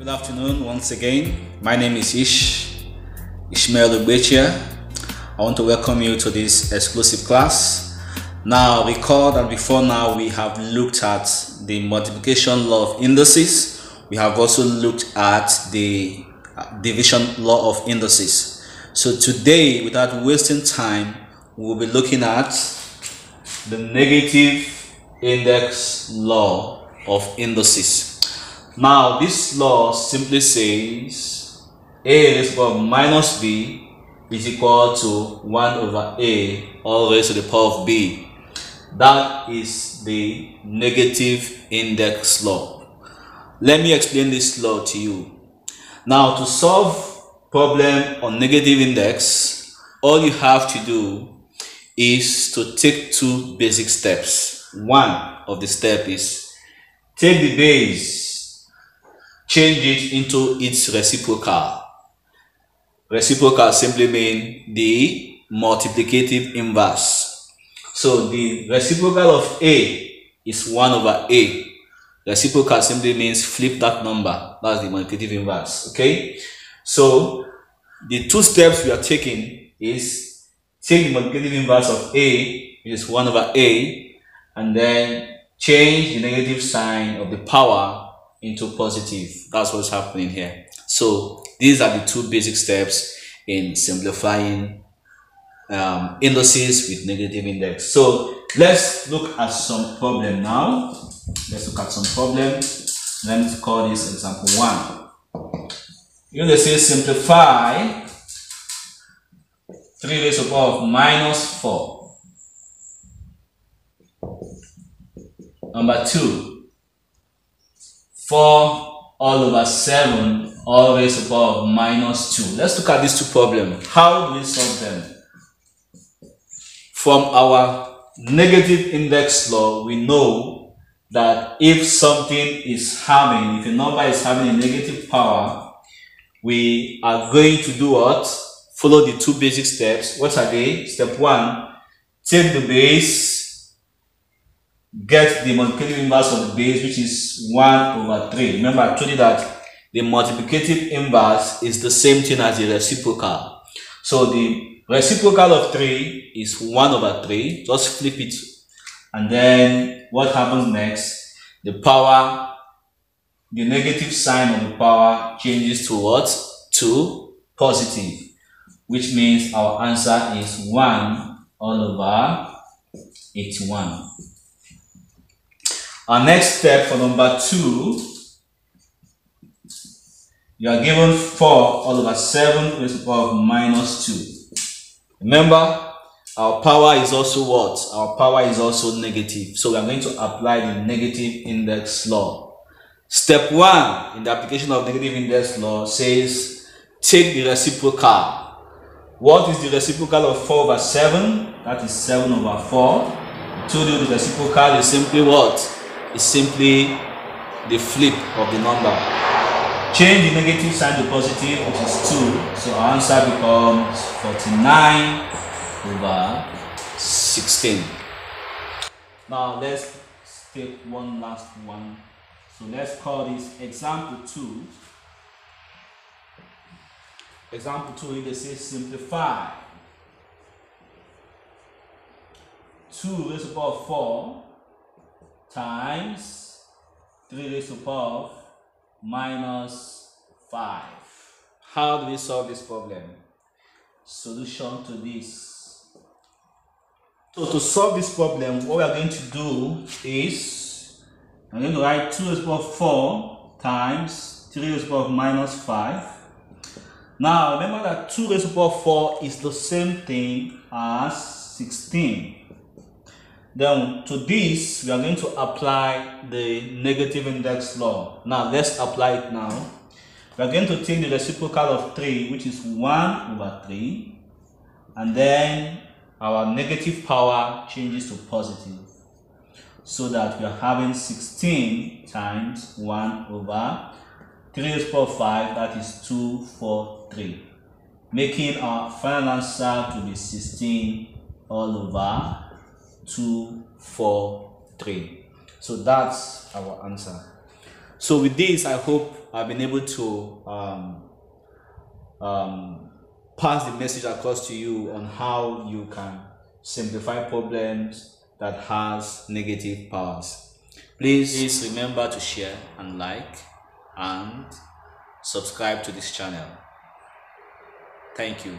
Good afternoon once again. My name is Ishmael Ugbechia. I want to welcome you to this exclusive class. Now recall that before now we have looked at the multiplication law of indices. We have also looked at the division law of indices. So today, without wasting time, we will be looking at the negative index law of indices. Now this law simply says a raised to the power of minus b is equal to 1 over a all raised to the power of b. That is the negative index law. Let me explain this law to you. Now, to solve problem on negative index, all you have to do is to take two basic steps. One of the steps is take the base, change it into its reciprocal. Reciprocal simply means the multiplicative inverse. So the reciprocal of a is 1 over a. Reciprocal simply means flip that number. That's the multiplicative inverse. Okay. So the two steps we are taking is take the multiplicative inverse of a, which is 1 over a, and then change the negative sign of the power into positive. That's what's happening here. So these are the two basic steps in simplifying indices with negative index. So let's look at some problem now. Let's look at some problem. Let me call this example 1. You know, they say simplify 3 raised to the power of minus 4. Number 2. 4 all over 7 all raised to the power of minus 2. Let's look at these two problems. How do we solve them? From our negative index law, we know that if something is having, if a number is having a negative power, we are going to do what? Follow the two basic steps. What are they? Step 1, take the base, get the multiplicative inverse of the base, which is 1 over 3. Remember, I told you that the multiplicative inverse is the same thing as the reciprocal. So the reciprocal of 3 is 1 over 3. Just flip it. And then what happens next? The power, the negative sign of the power changes to what? To positive. Which means our answer is 1 all over 81. Our next step for number 2, you are given 4 all over 7 raised to the power of minus 2. Remember, our power is also what? Our power is also negative. So we are going to apply the negative index law. Step 1 in the application of negative index law says take the reciprocal. What is the reciprocal of 4 over 7? That is 7 over 4. I told you the reciprocal is simply what? Is simply the flip of the number. Change the negative sign to positive, which is 2. So our answer becomes 49 over 16. Now let's take one last one. So let's call this example 2. Example 2, if they say simplify 2 raised to the power of 4 times 3 raised to the power of minus 5. How do we solve this problem? Solution to this. So to solve this problem, what we are going to do is I'm going to write 2 raised to the power of 4 times 3 raised to the power of minus 5. Now remember that 2 raised to the power of 4 is the same thing as 16. Then to this, we are going to apply the negative index law. Now let's apply it now. We are going to take the reciprocal of 3, which is 1 over 3. And then our negative power changes to positive. So that we are having 16 times 1 over 3 raised to the power of 5, that is 243. Making our final answer to be 16 all over 243. So that's our answer. So with this, I hope I've been able to pass the message across to you on how you can simplify problems that has negative powers. Please remember to share and like and subscribe to this channel. Thank you.